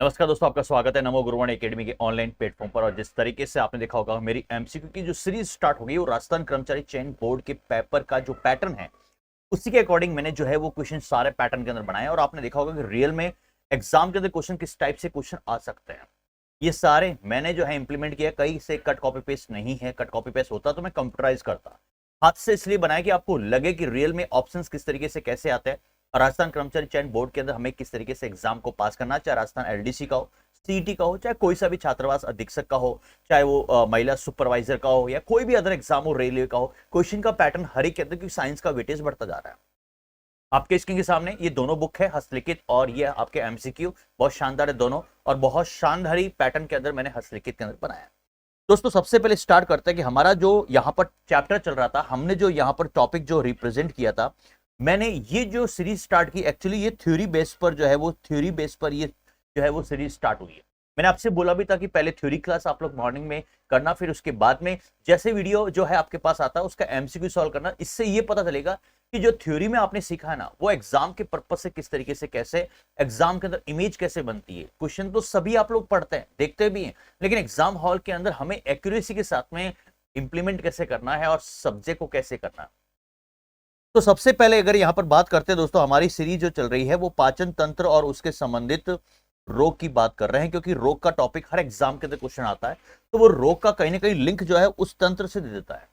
नमस्कार दोस्तों, आपका स्वागत है नमो गुरुवाणी एकेडमी के ऑनलाइन प्लेटफॉर्म पर। और जिस तरीके से आपने देखा होगा मेरी एमसीक्यू की जो सीरीज स्टार्ट हो गई, वो राजस्थान कर्मचारी चयन बोर्ड के पेपर का जो पैटर्न है उसी के अकॉर्डिंग मैंने जो है वो क्वेश्चन सारे पैटर्न के अंदर बनाए। और आपने देखा होगा कि रियल में एग्जाम के अंदर क्वेश्चन किस टाइप से क्वेश्चन आ सकते हैं, ये सारे मैंने जो है इंप्लीमेंट किया। कहीं से कट कॉपी पेस्ट नहीं है, कट कॉपी पेस्ट होता तो मैं कंप्यूटराइज करता। हाथ से इसलिए बनाया कि आपको लगे कि रियल में ऑप्शंस किस तरीके से कैसे आते हैं और राजस्थान कर्मचारी चयन बोर्ड के अंदर हमें किस तरीके से एग्जाम को पास करना, चाहे राजस्थान एलडीसी का हो, सीईटी का हो, चाहे कोई सा भी छात्रावास अधीक्षक का हो, चाहे वो महिला सुपरवाइजर का हो या कोई भी अदर एग्जाम हो, रेलवे का हो। क्वेश्चन का पैटर्न हर एक के अंदर, क्योंकि साइंस का वेटेज बढ़ता जा रहा है। आपके स्क्रीन के सामने ये दोनों बुक है, हस्तलिखित और ये आपके एमसीक्यू। बहुत शानदार है दोनों, और बहुत शानदारी पैटर्न के अंदर मैंने हस्तलिखित के अंदर बनाया। दोस्तों सबसे पहले स्टार्ट करते हैं कि हमारा जो यहाँ पर चैप्टर चल रहा था, हमने जो यहाँ पर टॉपिक जो रिप्रेजेंट किया था, मैंने ये जो सीरीज स्टार्ट की, एक्चुअली ये थ्योरी बेस पर जो है वो थ्योरी बेस पर ये जो है वो सीरीज स्टार्ट हुई है। मैंने आपसे बोला भी था कि पहले थ्योरी क्लास आप लोग मॉर्निंग में करना, फिर उसके बाद में जैसे वीडियो जो है आपके पास आता है उसका एमसीक्यू सॉल्व करना। इससे ये पता चलेगा कि जो थ्योरी में आपने सीखा है ना, वो एग्जाम के पर्पज से किस तरीके से, कैसे एग्जाम के अंदर इमेज कैसे बनती है। क्वेश्चन तो सभी आप लोग पढ़ते हैं, देखते भी हैं, लेकिन एग्जाम हॉल के अंदर हमें एक्यूरेसी के साथ में इंप्लीमेंट कैसे करना है और सब्जेक्ट को कैसे करना है। तो सबसे पहले अगर यहां पर बात करते हैं दोस्तों, हमारी सीरीज जो चल रही है वो पाचन तंत्र और उसके संबंधित रोग की बात कर रहे हैं, क्योंकि रोग का टॉपिक हर एग्जाम के अंदर क्वेश्चन आता है। तो वो रोग का कहीं ना कहीं लिंक जो है उस तंत्र से दे देता है।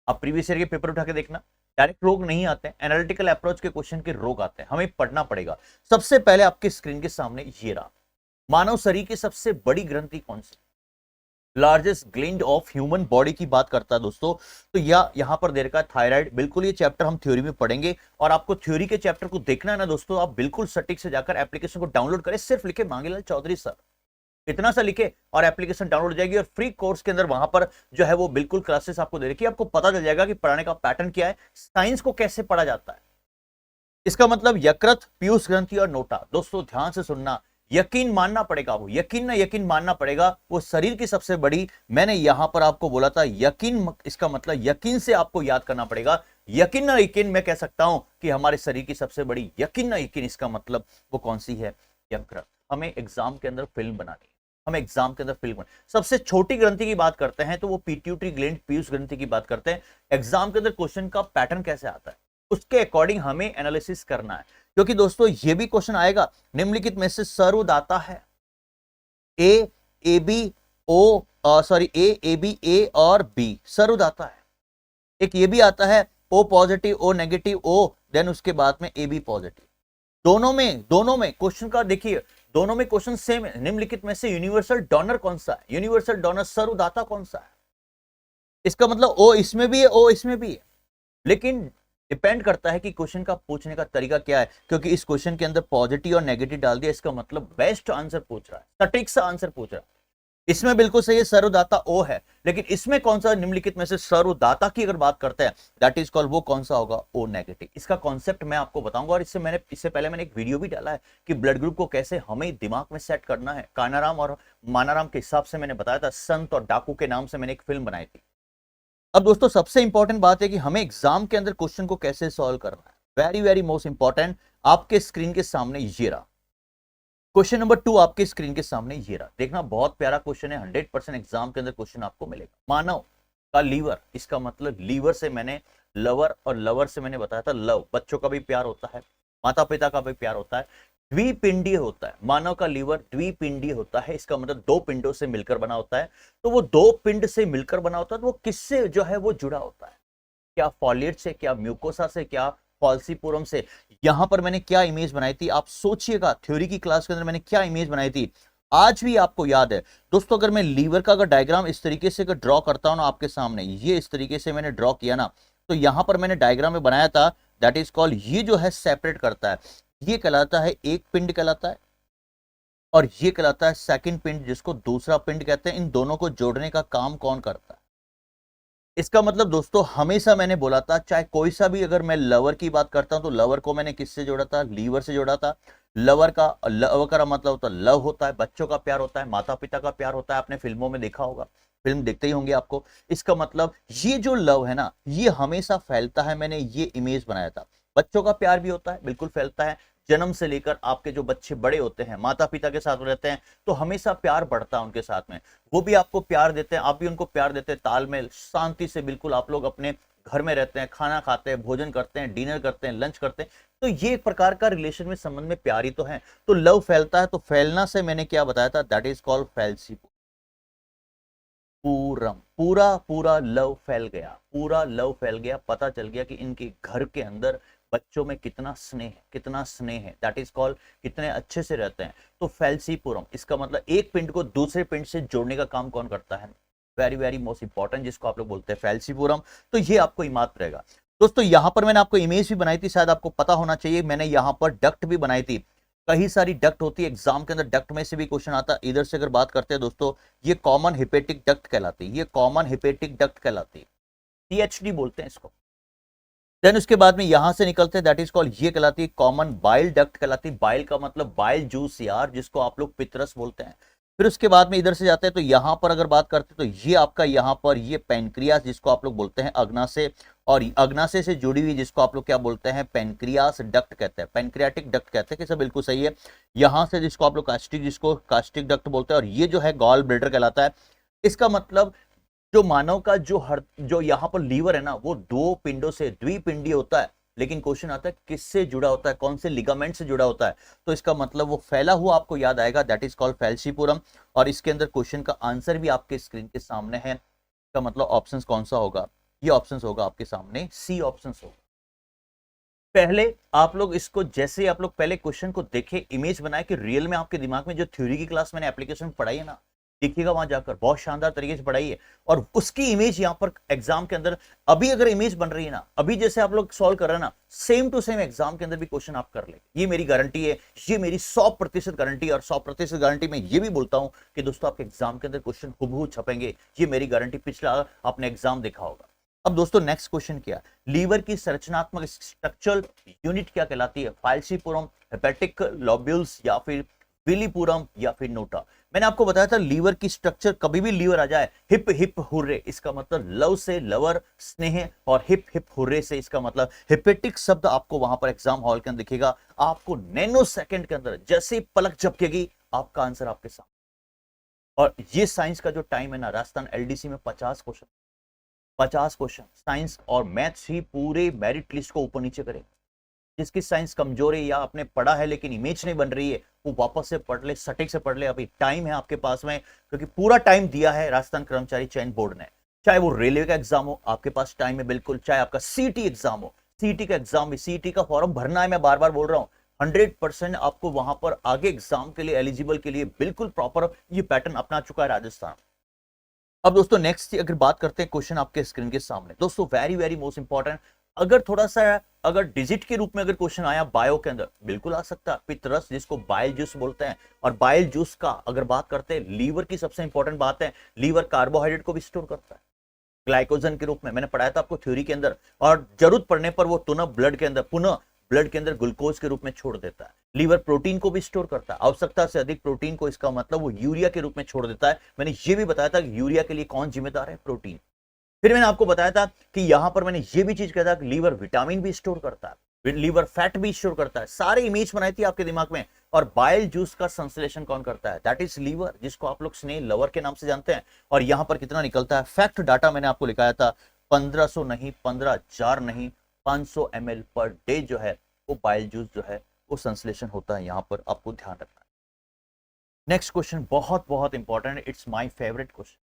आप प्रीवियस ईयर के पेपर उठा के देखना, डायरेक्ट रोग नहीं आते हैं, एनालिटिकल अप्रोच के क्वेश्चन के रोग आते हैं, हमें पढ़ना पड़ेगा। सबसे पहले आपके स्क्रीन के सामने ये रहा, मानव शरीर की सबसे बड़ी ग्रंथि कौन सी, largest gland of human body की बात करता है दोस्तों। तो यहां पर दे रखा है थायराइड। बिल्कुल ये चैप्टर हम थ्योरी में पढ़ेंगे, और आपको थ्योरी के चैप्टर को देखना है ना दोस्तों, आप बिल्कुल सटीक से जाकर एप्लीकेशन को डाउनलोड करें। सिर्फ लिखे मांगेलाल चौधरी सर, इतना सा लिखे और एप्लीकेशन डाउनलोड हो जाएगी। और फ्री कोर्स के अंदर वहां पर जो है वो बिल्कुल क्लासेस आपको दे रखी है। आपको पता चल जाएगा कि पढ़ाने का पैटर्न क्या है, साइंस को कैसे पढ़ा जाता है। इसका मतलब यकृत, पीयूष ग्रंथि और नोटा। दोस्तों ध्यान से सुनना, यकीन मानना पड़ेगा, वो यकीन ना यकीन मानना पड़ेगा, वो शरीर की सबसे बड़ी। मैंने यहां पर आपको बोला था यकीन, इसका मतलब यकीन से आपको याद करना पड़ेगा। यकीन ना यकीन मैं कह सकता हूं कि हमारे शरीर की सबसे बड़ी, यकीन ना यकीन इसका मतलब वो कौन सी है, यकृत। हमें एग्जाम के अंदर फिल्म बनानी है, हम एग्जाम के अंदर फिल्म सबसे छोटी ग्रंथि की बात करते हैं तो वो पिट्यूटरी ग्लैंड, पीयूष ग्रंथि की बात करते हैं। एग्जाम के अंदर क्वेश्चन का पैटर्न कैसे आता है उसके अकॉर्डिंग हमें एनालिसिस करना है, क्योंकि दोस्तों ये भी क्वेश्चन आएगा, निम्नलिखित में से सर्वदाता है A B O, sorry A B, A और बी सर्वदाता है। एक ये भी आता है O positive, O negative, O then उसके बाद में ए बी पॉजिटिव। दोनों में क्वेश्चन का देखिए, दोनों में क्वेश्चन सेम है। निम्नलिखित में से यूनिवर्सल डोनर कौन सा है, यूनिवर्सल डोनर सर्वदाता कौन सा है। इसका मतलब ओ इसमें भी है, ओ इसमें भी है, लेकिन डिपेंड करता है कि क्वेश्चन का पूछने का तरीका क्या है। क्योंकि इस क्वेश्चन के अंदर पॉजिटिव और नेगेटिव डाल दिया, इसका मतलब बेस्ट आंसर पूछ रहा है, सटीक सा आंसर पूछ रहा है। इसमें बिल्कुल सही है, सर्वदाता ओ है, लेकिन इसमें कौन सा, निम्नलिखित में से सर्वदाता की अगर बात करते हैं दैट इज कॉल्ड, वो कौन सा होगा, ओ नेगेटिव। इसका कॉन्सेप्ट मैं आपको बताऊंगा, और इससे पहले मैंने एक वीडियो भी डाला है कि ब्लड ग्रुप को कैसे हमें दिमाग में सेट करना है। कानाराम और मानाराम के हिसाब से मैंने बताया था, संत और डाकू के नाम से मैंने एक फिल्म बनाई थी। अब दोस्तों सबसे इंपॉर्टेंट बात है कि हमें एग्जाम के अंदर क्वेश्चन को कैसे सॉल्व करना है। वेरी वेरी मोस्ट इंपॉर्टेंट, आपके स्क्रीन के सामने ये रहा क्वेश्चन नंबर 2, आपके स्क्रीन के सामने ये रहा। देखना बहुत प्यारा क्वेश्चन है, 100% एग्जाम के अंदर क्वेश्चन आपको मिलेगा। मानव का लीवर, इसका मतलब लीवर से मैंने लवर, और लवर से मैंने बताया था लव, बच्चों का भी प्यार होता है, माता पिता का भी प्यार होता है। द्विपिंडीय होता है मानव का लीवर, द्विपिंडीय होता है, इसका मतलब दो पिंडों से मिलकर बना होता है। तो वो दो पिंड से मिलकर बना होता है, तो वो किससे जो है वो जुड़ा होता है, क्या फॉलिएट से, क्या म्यूकोसा से, क्या फॉल्सीपुरम से। यहां पर मैंने क्या इमेज बनाई थी, आप सोचिएगा, थ्योरी की क्लास के अंदर मैंने क्या इमेज बनाई थी, आज भी आपको याद है दोस्तों। अगर मैं लीवर का अगर डायग्राम इस तरीके से ड्रॉ करता हूं ना आपके सामने, ये इस तरीके से मैंने ड्रॉ किया ना, तो यहां पर मैंने डायग्राम में बनाया था, दैट इज कॉल्ड, ये जो है सेपरेट करता है, ये कहलाता है एक पिंड कहलाता है, और ये कहलाता है सेकंड पिंड, जिसको दूसरा पिंड कहते हैं। इन दोनों को जोड़ने का काम कौन करता है। इसका मतलब दोस्तों हमेशा मैंने बोला था, चाहे कोई सा भी, अगर मैं लवर की बात करता हूं तो लवर को मैंने किससे जोड़ा था, लीवर से जोड़ा था। लवर का मतलब होता है लव, होता है बच्चों का प्यार, होता है माता पिता का प्यार, होता है, आपने फिल्मों में देखा होगा, फिल्म देखते ही होंगे आपको। इसका मतलब ये जो लव है ना, ये हमेशा फैलता है, मैंने ये इमेज बनाया था। बच्चों का प्यार भी होता है, बिल्कुल फैलता है, जन्म से लेकर आपके जो बच्चे बड़े होते हैं, माता पिता के साथ रहते हैं, तो हमेशा प्यार बढ़ता है उनके साथ में, वो भी आपको प्यार देते हैं, आप भी उनको प्यार देते हैं, तालमेल शांति से बिल्कुल आप लोग अपने घर में रहते हैं, खाना खाते हैं, भोजन करते हैं, डिनर करते हैं, लंच करते हैं, तो ये एक प्रकार का रिलेशन में संबंध में प्यार ही तो है। तो लव फैलता है, तो फैलना से मैंने क्या बताया था, दैट इज कॉल्ड फैल्सीपुरम। पूरा पूरा लव फैल गया, पूरा लव फैल गया, पता चल गया कि इनके घर के अंदर बच्चों में कितना स्नेह है, कितना स्नेह है, दैट इज कॉल्ड कितने अच्छे से रहते हैं। तो फैल्सीपुरम, इसका मतलब एक पिंड को दूसरे पिंड से जोड़ने का काम कौन करता है, वेरी वेरी मोस्ट इंपॉर्टेंट, जिसको आप लोग बोलते हैं फैल्सीपुरम। तो ये आपको याद रहेगा दोस्तों। यहां पर मैंने आपको इमेज भी बनाई थी, शायद आपको पता होना चाहिए, मैंने यहां पर डक्ट भी बनाई थी। कई सारी डक्ट होती है एग्जाम के अंदर, डक्ट में से भी क्वेश्चन आता है। इधर से अगर बात करते हैं दोस्तों, ये कॉमन हिपेटिक डक्ट कहलाती है, ये कॉमन हिपेटिक डक्ट कहलाती है, सीएचडी बोलते हैं इसको। देन उसके बाद में यहां से निकलते हैं, दैट इज कॉल्ड, ये कहलाती है कॉमन बाइल डक्ट कहलाती है। बाइल का मतलब बाइल जूस यार, जिसको आप लोग पितरस बोलते हैं। फिर उसके बाद में इधर से जाते हैं, तो यहां पर अगर बात करते हैं तो ये आपका यहां पर ये पेनक्रियास, जिसको आप लोग बोलते हैं अग्नाशय, और अग्नाशय से जुड़ी हुई जिसको आप लोग क्या बोलते हैं, पेनक्रियास डक्ट कहते हैं, पेनक्रियाटिक डक्ट कहते हैं, कि सब बिल्कुल सही है। यहां से जिसको आप लोग कास्टिक, जिसको कास्टिक डक्ट बोलते हैं, और ये जो है गॉल ब्लैडर कहलाता है। इसका मतलब जो मानव का जो यहाँ पर लीवर है ना, वो दो पिंडों से द्विपिंडी होता है, लेकिन क्वेश्चन आता है किससे जुड़ा होता है, कौन से लिगामेंट से जुड़ा होता है, तो इसका मतलब वो फैला हुआ आपको याद आएगा, दैट इज कॉल्ड फैल्सीपुरम। और इसके अंदर क्वेश्चन का आंसर भी आपके स्क्रीन के सामने है, इसका मतलब ऑप्शन कौन सा होगा, ये ऑप्शन होगा आपके सामने, सी ऑप्शन होगा। पहले आप लोग इसको, जैसे आप लोग पहले क्वेश्चन को देखे, इमेज बनाए कि रियल में आपके दिमाग में जो थ्योरी की क्लास मैंने एप्लीकेशन पढ़ाई है ना, देखिएगा वहां जाकर, बहुत शानदार तरीके से पढ़ाई है, और उसकी इमेज यहां पर एग्जाम के अंदर अभी अगर इमेज बन रही है ना, अभी जैसे आप लोग सॉल्व कर रहे हैं ना, सेम टू सेम एग्जाम के अंदर भी क्वेश्चन आप कर ले, ये मेरी गारंटी है, ये मेरी 100% गारंटी है। और 100% गारंटी में ये भी बोलता हूं कि दोस्तों आपके एग्जाम के अंदर क्वेश्चन हुबहू छपेंगे, ये मेरी गारंटी, पिछला आपने एग्जाम देखा होगा। अब दोस्तों नेक्स्ट क्वेश्चन क्या, लीवर की संरचनात्मक स्ट्रक्चरल यूनिट क्या कहलाती है, फाल्सीपुरम, हेपेटिक लोब्यूल्स, या फिर विलीपुरम, या फिर नोटा। मैंने आपको बताया था लीवर की स्ट्रक्चर, कभी भी लीवर आ जाए, हिप हिप हुर्रे, इसका मतलब लव से लवर स्नेह, और हिप हिप हुर्रे से इसका मतलब हिपेटिक शब्द आपको वहां पर एग्जाम हॉल के अंदर दिखेगा। आपको नैनो सेकंड के अंदर जैसे ही पलक झपकेगी, आपका आंसर आपके सामने। और ये साइंस का जो टाइम है ना, राजस्थान एलडीसी में 50 क्वेश्चन, 50 क्वेश्चन साइंस और मैथ्स ही पूरे मेरिट लिस्ट को ऊपर नीचे करें। जिसकी साइंस कमजोर है या आपने पढ़ा है लेकिन इमेज नहीं बन रही है, वो वापस से पढ़ ले, सटीक से पढ़ ले, अभी टाइम है आपके पास में, क्योंकि पूरा टाइम दिया है राजस्थान कर्मचारी चयन बोर्ड ने। चाहे वो रेलवे का एग्जाम हो, आपके पास टाइम है बिल्कुल, चाहे आपका सीटी एग्जाम हो, सीटी का एग्जाम भी, सीटी का फॉर्म भरना है, मैं बार बार बोल रहा हूं, 100% आपको वहां पर आगे एग्जाम के लिए एलिजिबल के लिए बिल्कुल प्रॉपर ये पैटर्न अपना चुका है राजस्थान। अब दोस्तों नेक्स्ट अगर बात करते हैं, क्वेश्चन आपके स्क्रीन के सामने दोस्तों, वेरी वेरी मोस्ट इंपॉर्टेंट, अगर थोड़ा सा अगर डिजिट के रूप में अगर क्वेश्चन आया बायो के अंदर, बिल्कुल आ सकता है, पित्तरस जिसको बाइल जूस बोलते हैं। और बाइल जूस का अगर बात करते हैं, लीवर की सबसे इंपॉर्टेंट बात है, लीवर कार्बोहाइड्रेट को भी स्टोर करता है ग्लाइकोजन के रूप में, मैंने पढ़ाया था आपको थ्योरी के अंदर, और जरूरत पड़ने पर वो पुनः ब्लड के अंदर ग्लूकोज के रूप में छोड़ देता है। लीवर प्रोटीन को भी स्टोर करता है, आवश्यकता से अधिक प्रोटीन को, इसका मतलब वो यूरिया के रूप में छोड़ देता है। मैंने ये भी बताया था कि यूरिया के लिए कौन जिम्मेदार है, प्रोटीन। फिर मैंने आपको बताया था कि यहां पर मैंने ये भी चीज कहा था कि लीवर विटामिन भी स्टोर करता है, लीवर फैट भी स्टोर करता है, सारे इमेज बनाई थी आपके दिमाग में। और बाइल जूस का संश्लेषण कौन करता है, दैट इज लीवर, जिसको आप लोग स्नेह लवर के नाम से जानते हैं। और यहां पर कितना निकलता है, फैक्ट डाटा मैंने आपको लिखाया था, 1500 नहीं, 15,000 नहीं, 500 ml पर डे जो है वो बाइल जूस जो है वो संश्लेषण होता है, यहां पर आपको ध्यान रखना है। नेक्स्ट क्वेश्चन बहुत बहुत इंपॉर्टेंट है, इट्स माय फेवरेट क्वेश्चन।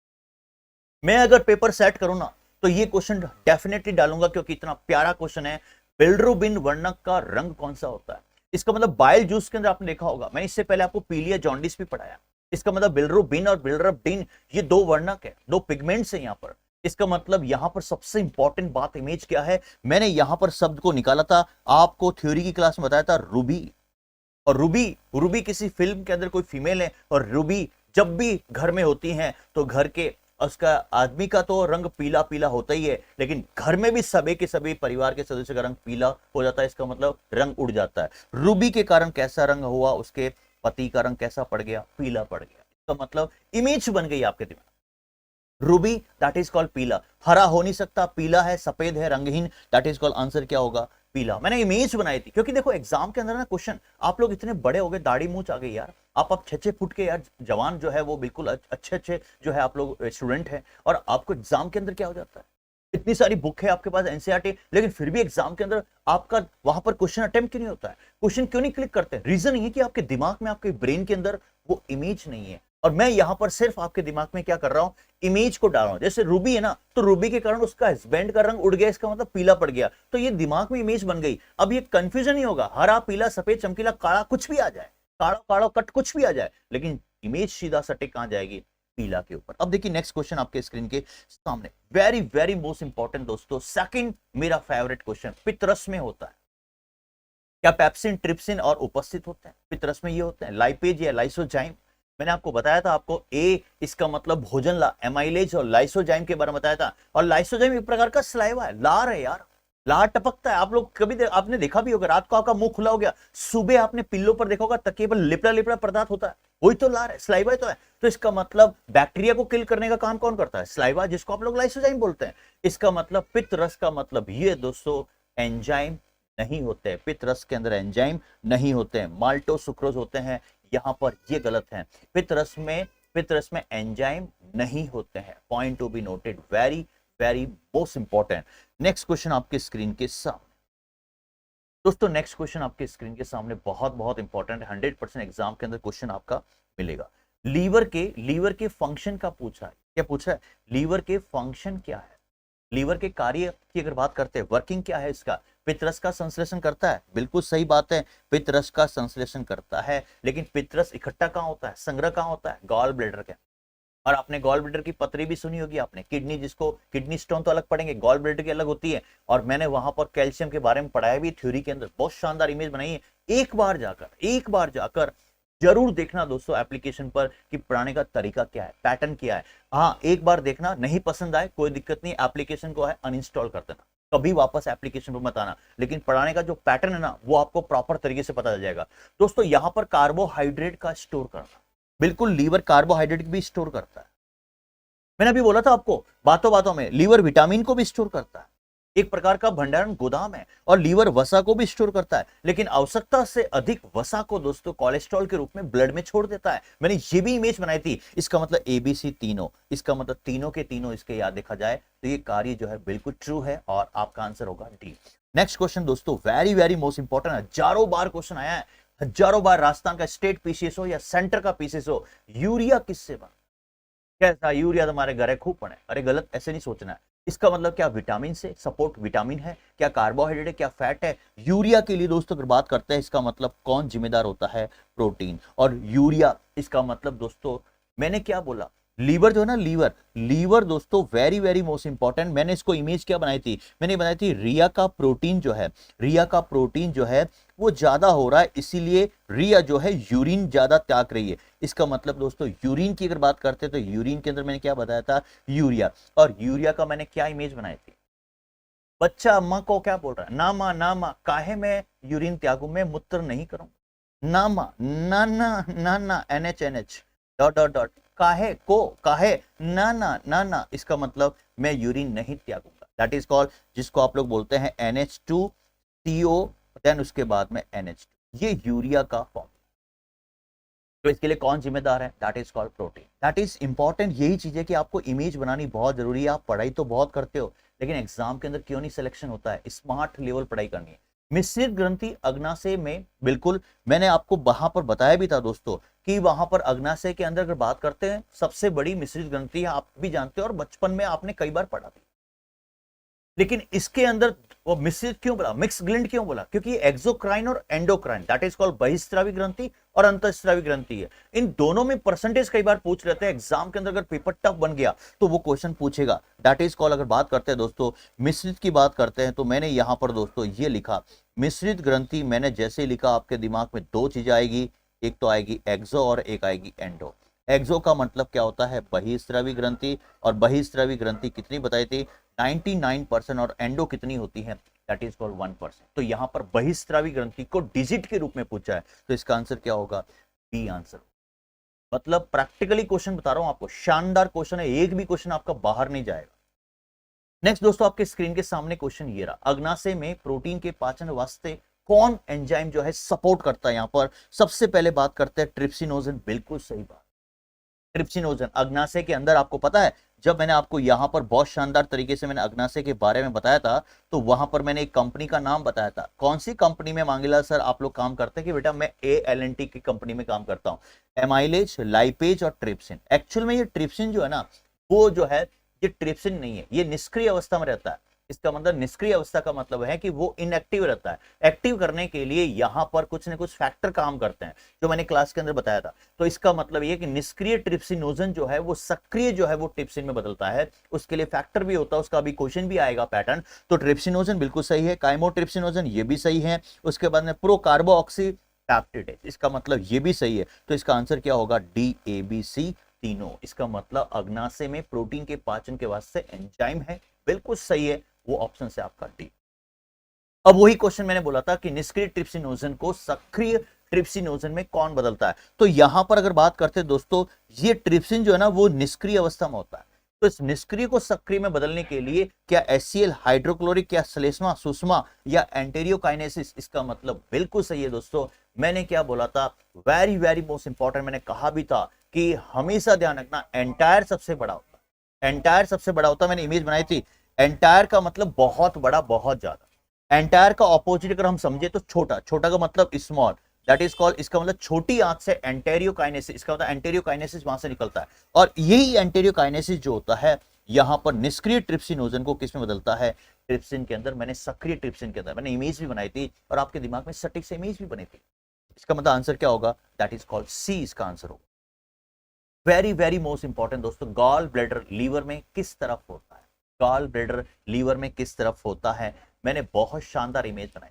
मैं अगर पेपर सेट करूं ना, तो ये क्वेश्चन डेफिनेटली डालूंगा, क्योंकि इतना प्यारा क्वेश्चन है। बिलिरुबिन वर्णक का रंग कौन सा होता है, इसका मतलब बाइल जूस के अंदर आपने देखा होगा, मैंने इससे पहले आपको पीलिया जॉन्डिस भी पढ़ाया। इसका मतलब बिलिरुबिन और बिलिरुबिन ये दो वर्णक है, दो पिगमेंट्स है यहाँ पर। इसका मतलब यहां पर सबसे इंपॉर्टेंट बात इमेज क्या है, मैंने यहां पर शब्द को निकाला था, आपको थ्योरी की क्लास में बताया था, रूबी। और रूबी किसी फिल्म के अंदर कोई फीमेल है, और रूबी जब भी घर में होती हैं तो घर के उसका आदमी का तो रंग पीला पीला होता ही है, लेकिन घर में भी सभी के सभी परिवार के सदस्य का रंग पीला हो जाता है, इसका मतलब रंग उड़ जाता है। रूबी के कारण कैसा रंग हुआ, उसके पति का रंग कैसा पड़ गया, पीला पड़ गया, इसका मतलब इमेज बन गई आपके दिमाग। रूबी दैट इज कॉल्ड पीला, हरा हो नहीं सकता, पीला है, सफेद है, रंगहीन, दैट इज कॉल्ड, आंसर क्या होगा, पीला। मैंने इमेज बनाई थी, क्योंकि देखो एग्जाम के अंदर ना क्वेश्चन, आप लोग इतने बड़े हो गए, दाढ़ी मूंछ आ गई यार, आप 6-6 फुट के यार जवान जो है वो बिल्कुल अच्छे अच्छे जो है आप लोग स्टूडेंट हैं, और आपको एग्जाम के अंदर क्या हो जाता है, इतनी सारी बुक है आपके पास एनसीईआरटी, लेकिन फिर भी एग्जाम के अंदर आपका वहां पर क्वेश्चन अटेम्प्ट क्यों नहीं होता है, क्वेश्चन क्यों नहीं क्लिक करते? रीजन ये कि आपके दिमाग में, आपके ब्रेन के अंदर वो इमेज नहीं है। और मैं यहां पर सिर्फ आपके दिमाग में क्या कर रहा हूं, इमेज को डाल रहा हूं। जैसे रूबी है ना, तो रूबी के कारण उसका हस्बैंड का रंग उड़ गया, इसका मतलब पीला पड़ गया, तो ये दिमाग में इमेज बन गई। अब ये कंफ्यूजन नहीं होगा, हरा पीला सफेद चमकीला काला कुछ भी आ जाए, काला काला कट कुछ भी आ जाए, लेकिन इमेज सीधा सटीक कहां जाएगी, पीला के ऊपर। अब देखिए नेक्स्ट क्वेश्चन आपके स्क्रीन के सामने, वेरी वेरी मोस्ट इंपॉर्टेंट दोस्तों, सेकंड मेरा फेवरेट क्वेश्चन, पित्तरस में होता है क्या पेप्सिन, ट्रिप्सिन और उपस्थित होते हैं? पित्तरस में ये होते हैं लाइपेज या लाइसोजाइम। मैंने आपको बताया था, आपको ए इसका मतलब भोजन ला, एमाइलेज, और लाइसोजाइम के बारे में बताया था। और लाइसोजाइम एक प्रकार का सलाइवा है, लार है यार, लार टपकता है। आप लोग कभी आपने देखा भी होगा, रात को आपका मुंह खुला हो गया, सुबह आपने पिल्लो पर देखा होगा तकिए पर लिपड़ा लिपड़ा पदार्थ होता है, वही तो लार है, सलाइवा तो है। तो इसका मतलब बैक्टीरिया को किल करने का काम कौन करता है? सलाइवा, जिसको आप लोग लाइसोजाइम बोलते हैं। इसका मतलब पित्त रस का मतलब ये दोस्तों, एंजाइम नहीं होते हैं, पित्त रस के अंदर एंजाइम नहीं होते हैं, माल्टो सुक्रोज होते हैं। यहां पर ये गलत है, पित्त रस में एंजाइम नहीं होते हैं। Point to be noted, very very most important. Next question आपके स्क्रीन के सामने दोस्तों, नेक्स्ट क्वेश्चन आपके स्क्रीन के सामने बहुत बहुत इंपॉर्टेंट है, 100% एग्जाम के अंदर क्वेश्चन आपका मिलेगा। लीवर के फंक्शन का पूछा है। क्या पूछा है? लीवर के फंक्शन क्या है, लीवर के कार्य की अगर बात करते हैं, वर्किंग क्या है इसका? पित्तरस का संश्लेषण करता है, बिल्कुल सही बात है, पित्तरस का संश्लेषण करता है। लेकिन पित्तरस इकट्ठा कहां होता है, संग्रह कहां होता है? गॉल ब्लैडर के। और आपने गॉल ब्लैडर की पथरी भी सुनी होगी आपने, किडनी, जिसको किडनी स्टोन तो अलग पड़ेंगे, गॉल ब्लैडर की अलग होती है। और मैंने वहां पर कैल्शियम के बारे में पढ़ाया भी, थ्योरी के अंदर बहुत शानदार इमेज बनाई है। एक बार जाकर जरूर देखना दोस्तों एप्लीकेशन पर कि पढ़ाने का तरीका क्या है, पैटर्न क्या है। हाँ, एक बार देखना, नहीं पसंद आए कोई दिक्कत नहीं, एप्लीकेशन को है अनइंस्टॉल कर देना, कभी वापस एप्लीकेशन पर मत आना। लेकिन पढ़ाने का जो पैटर्न है ना, वो आपको प्रॉपर तरीके से पता चल जाएगा। दोस्तों यहां पर कार्बोहाइड्रेट का स्टोर करना, बिल्कुल लीवर कार्बोहाइड्रेट भी स्टोर करता है। मैंने अभी बोला था आपको बातों बातों में, लीवर विटामिन को भी स्टोर करता है, एक प्रकार का भंडारण गोदाम है। और लीवर वसा को भी स्टोर करता है, लेकिन आवश्यकता से अधिक वसा को दोस्तों कोलेस्ट्रॉल के रूप में ब्लड में छोड़ देता है। मैंने ये भी इमेज बनाई थी, इसका मतलब एबीसी तीनों, इसका मतलब तीनों के तीनों इसके याद देखा जाए तो ये कार्य जो है बिल्कुल ट्रू है, और आपका आंसर होगा डी। नेक्स्ट क्वेश्चन दोस्तों, वेरी वेरी मोस्ट इंपॉर्टेंट, हजारों बार क्वेश्चन आया है, हजारों बार, राजस्थान का स्टेट पीसीएस हो या सेंटर का पीसीएस हो, यूरिया किससे बना? कैसा यूरिया तुम्हारे घर है, खूब पढ़े। अरे गलत, ऐसे नहीं सोचना है। इसका मतलब क्या विटामिन से, सपोर्ट विटामिन है, क्या कार्बोहाइड्रेट है, क्या फैट है? यूरिया के लिए दोस्तों अगर बात करते हैं, इसका मतलब कौन जिम्मेदार होता है? प्रोटीन। और यूरिया इसका मतलब दोस्तों, मैंने क्या बोला, लीवर जो है ना, लीवर दोस्तों वेरी वेरी मोस्ट इंपॉर्टेंट। मैंने इसको इमेज क्या बनाई थी, मैंने बनाई थी रिया का प्रोटीन जो है वो ज्यादा हो रहा है, इसीलिए रिया जो है यूरिन ज्यादा त्याग रही है। इसका मतलब दोस्तों यूरिन की अगर बात करते हैं तो यूरिन के अंदर मैंने क्या बताया था, यूरिया। और यूरिया का मैंने क्या इमेज बनाई थी, बच्चा अम्मा को क्या बोल रहा है, ना मां ना मां, काहे मैं यूरिन त्यागू, मैं मूत्र नहीं करूं, ना मां ना ना ना ना, NH NH dot dot dot, काहे को, काहे ना ना ना ना, इसका मतलब मैं यूरिन नहीं त्यागूंगा, दैट इज कॉल्ड, जिसको आप लोग बोलते हैं NH2CO, देन उसके बाद में NH2, ये यूरिया का फॉर्म। तो इसके लिए कौन जिम्मेदार है? That is called protein. That is important, यही चीज है कि आपको इमेज बनानी बहुत जरूरी है। आप पढ़ाई तो बहुत करते हो, लेकिन एग्जाम के अंदर क्यों नहीं सिलेक्शन होता है? स्मार्ट लेवल पढ़ाई करनी है। मिश्रित ग्रंथि अग्नाशय में, बिल्कुल मैंने आपको वहां पर बताया भी था दोस्तों कि वहां पर अग्नाशय के अंदर अगर बात करते हैं, सबसे बड़ी मिश्रित ग्रंथि आप भी जानते हो, और बचपन में आपने कई बार पढ़ा भी। लेकिन इसके अंदर वो मिश्रित क्यों बोला, मिक्स ग्लिंड क्यों बोला? क्योंकि एक्सोक्राइन और एंडोक्राइन, दैट इज कॉल्ड बहिस्रावी ग्रंथि और अंतःस्रावी ग्रंथि है। इन दोनों में परसेंटेज कई बार पूछ लेते हैं एग्जाम के अंदर, अगर पेपर टफ बन गया तो वो क्वेश्चन पूछेगा। दैट इज कॉल्ड, अगर बात करते हैं दोस्तों मिश्रित की बात करते हैं, तो मैंने यहां पर दोस्तों ये लिखा मिश्रित ग्रंथि। मैंने जैसे ही लिखा, आपके दिमाग में दो चीजें आएगी, एक तो आएगी एक्सो और एक आएगी एंडो। एक्सो का मतलब क्या होता है? बहिस्रावी ग्रंथि। और बहिस्रावी ग्रंथि कितनी बताई थी? 99%। और एंडो कितनी होती है? That is called 1%। तो यहां पर बहिस्रावी ग्रंथि को डिजिट के रूप में पूछा है, तो इसका आंसर क्या होगा? B answer. मतलब प्रैक्टिकली क्वेश्चन बता रहा हूं आपको, शानदार क्वेश्चन है, एक भी क्वेश्चन आपका बाहर नहीं जाएगा। नेक्स्ट दोस्तों, आपके स्क्रीन के सामने क्वेश्चन ये रहा, अग्नाशय में प्रोटीन के पाचन वास्ते कौन एंजाइम जो है सपोर्ट करता है? यहां पर सबसे पहले बात करते हैं ट्रिप्सिनोजन। बिल्कुल सही बात, ट्रिप्सिनोजन अग्नाशय के अंदर। आपको पता है, जब मैंने आपको यहां पर बहुत शानदार तरीके से मैंने अग्नाशय के बारे में बताया था, तो वहां पर मैंने एक कंपनी का नाम बताया था। कौन सी कंपनी में मांगेला सर आप लोग काम करते हैं? कि बेटा मैं ALNT की कंपनी में काम करता हूं, एमाइलेज, लाइपेज और ट्रिप्सिन। एक्चुअल में ये ट्रिप्सिन जो है ना, वो जो है ये ट्रिप्सिन नहीं है, ये निष्क्रिय अवस्था में रहता है। इसका मतलब निष्क्रिय अवस्था का मतलब है कि वो इनएक्टिव रहता है। एक्टिव करने के लिए यहां पर कुछ न कुछ फैक्टर काम करते हैं, जो मैंने क्लास के अंदर बताया था। तो इसका मतलब ये कि निष्क्रिय ट्रिप्सिनोजन जो है वो सक्रिय जो है वो ट्रिप्सिन में बदलता है। उसके लिए फैक्टर भी होता है, उसका अभी क्वेश्चन भी आएगा पैटर्न। तो ट्रिप्सिनोजन बिल्कुल सही है, काइमोट्रिप्सिनोजन ये भी सही है। उसके बाद में प्रोकार्बोऑक्सी पैप्टिडेज, इसका मतलब ये भी सही है। तो इसका आंसर क्या होगा? DABC तीनों। इसका मतलब अग्नाशय में प्रोटीन के पाचन के वास्ते एंजाइम है, बिल्कुल सही है, वो ऑप्शन से आपका डी। अब वही क्वेश्चन मैंने बोला था कि निष्क्रिय ट्रिप्सिनोजन को सक्रिय ट्रिप्सिनोजन में कौन बदलता है? तो यहां पर अगर बात करते हैं दोस्तों, ये ट्रिप्सिन जो है ना वो निष्क्रिय अवस्था में होता है। तो इस निष्क्रिय को सक्रिय में बदलने के लिए क्या HCl, हाइड्रोक्लोरिक, या श्लेष्मा, सुषमा, या एंटेरियोकाइनेसिस? इसका मतलब बिल्कुल सही है दोस्तों। मैंने क्या बोला था? वेरी वेरी मोस्ट इंपॉर्टेंट, मैंने कहा भी था कि हमेशा ध्यान रखना, एंटायर सबसे बड़ा होता है। एंटायर सबसे बड़ा होता है, मैंने इमेज बनाई थी। एंटायर का मतलब बहुत बड़ा, बहुत ज्यादा। एंटायर का ऑपोजिट अगर हम समझे तो छोटा, छोटा का मतलब स्मॉल, दैट इज कॉल्ड, इसका मतलब छोटी आंत से एंटेरियोकाइनेसिस, इसका मतलब एंटेरियोकाइनेसिस वहां से निकलता है। और यही एंटेरियोकाइनेसिस जो होता है यहां पर निष्क्रिय ट्रिप्सिनोजन को किस में बदलता है? ट्रिप्सिन के अंदर। मैंने सक्रिय ट्रिप्सिन के अंदर मैंने इमेज भी बनाई थी और आपके दिमाग में सटीक से इमेज भी बनी थी। इसका मतलब आंसर क्या होगा? दैट इज कॉल्ड सी, इसका आंसर होगा। वेरी वेरी मोस्ट इंपॉर्टेंट दोस्तों, गॉल ब्लैडर लीवर में किस तरफ होता है? गॉल ब्लैडर लीवर में किस तरफ होता है? मैंने बहुत शानदार इमेज बनाई।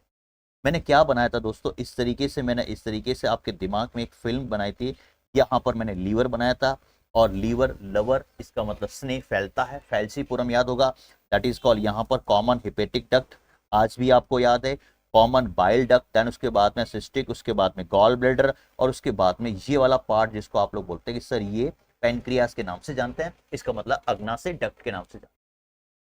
मैंने क्या बनाया था दोस्तों? इस तरीके से मैंने इस तरीके से आपके दिमाग में एक फिल्म बनाई थी। यहां पर मैंने लीवर बनाया था, और लीवर लवर, इसका मतलब स्नेह फैलता है, फैल्सीपुरम याद होगा, दैट इज कॉल्ड यहां पर कॉमन हिपेटिक डक्ट, आज भी आपको याद है, कॉमन बाइल डक्ट, देन उसके बाद में सिस्टिक, उसके बाद में गॉल ब्लैडर, और उसके बाद में ये वाला पार्ट जिसको आप लोग बोलते हैं कि सर ये पेनक्रियास के नाम से जानते हैं, इसका मतलब अग्नाशय डक्ट के नाम से जानते हैं।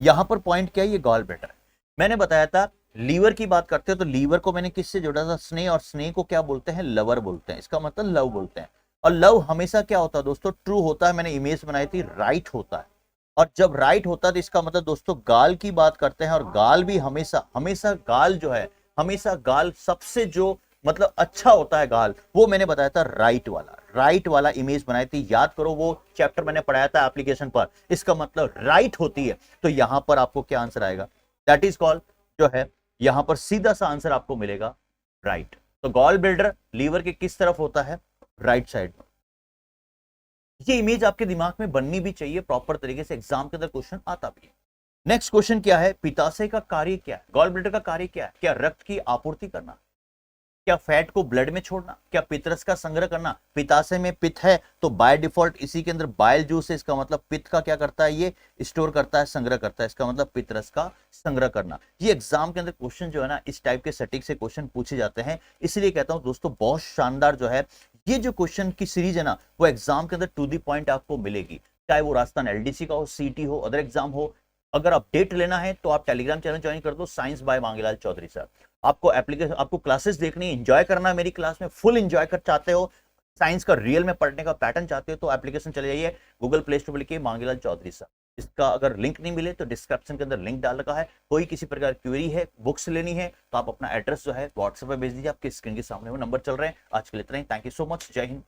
यहां पर पॉइंट क्या है? ये गॉल ब्लैडर है। मैंने बताया था लीवर की बात करते हैं तो लीवर को मैंने किससे जोड़ा था? स्नेह, और स्नेह को क्या बोलते हैं? लवर बोलते हैं, इसका मतलब लव बोलते हैं। और लव हमेशा क्या होता है दोस्तों? ट्रू होता है। मैंने इमेज बनाई थी, राइट होता है। और जब राइट होता है तो इसका मतलब दोस्तों गाल की बात करते हैं, और गाल भी हमेशा हमेशा गाल जो है, हमेशा गाल सबसे जो मतलब अच्छा होता है गाल, वो मैंने बताया था राइट वाला। राइट वाला इमेज बनाई थी, याद करो वो चैप्टर मैंने पढ़ाया था एप्लीकेशन पर। इसका मतलब राइट होती है। तो यहां पर आपको क्या आंसर आएगा? दैट इज कॉल्ड जो है, यहां पर सीधा सा आंसर आपको मिलेगा राइट। तो गॉल ब्लैडर लीवर के किस तरफ होता है? राइट साइड में। ये इमेज आपके दिमाग में बननी भी चाहिए प्रॉपर तरीके से, एग्जाम के अंदर क्वेश्चन आता भी है। नेक्स्ट क्वेश्चन क्या है? पित्ताशय का कार्य क्या है? गॉल ब्लैडर का कार्य क्या है? क्या रक्त की आपूर्ति करना? क्या फैट को ब्लड में छोड़ना? क्या पित्तरस का संग्रह करना? पित्ताशय में पित्त है तो बाय डिफॉल्ट इसी के अंदर बाइल जूस है, इसका मतलब पित्त का क्या करता है? ये स्टोर करता है, संग्रह करता है, इसका मतलब पित्तरस का संग्रह करना। ये एग्जाम के अंदर क्वेश्चन जो है ना, इस टाइप के सटीक से क्वेश्चन पूछे जाते हैं। इसलिए कहता हूं दोस्तों, बहुत शानदार जो है ये जो क्वेश्चन की सीरीज है ना, वो एग्जाम के अंदर टू दी पॉइंट आपको मिलेगी। चाहे वो राजस्थान LDC का हो, CT हो, अदर एग्जाम हो। अगर अपडेट लेना है तो आप टेलीग्राम चैनल ज्वाइन कर दो, science by Mangelal Chaudhary sir. आपको एप्लीकेशन, आपको क्लासेस देखनी है, एंजॉय करना है मेरी क्लास में, फुल एंजॉय कर चाहते हो, साइंस का रियल में पढ़ने का पैटर्न चाहते हो, तो एप्लीकेशन चले जाइए, गूगल प्ले स्टोर पर लिखिए मांगेलाल चौधरी सर। इसका अगर लिंक नहीं मिले तो डिस्क्रिप्शन के अंदर लिंक डाल रखा है। कोई किसी प्रकार की क्वेरी है, बुक्स लेनी है, तो आप अपना एड्रेस जो है व्हाट्सएप पर भेज दीजिए, आपके स्क्रीन के सामने वो नंबर चल रहे हैं। आज के लिए इतना ही, थैंक यू सो मच, जय हिंद।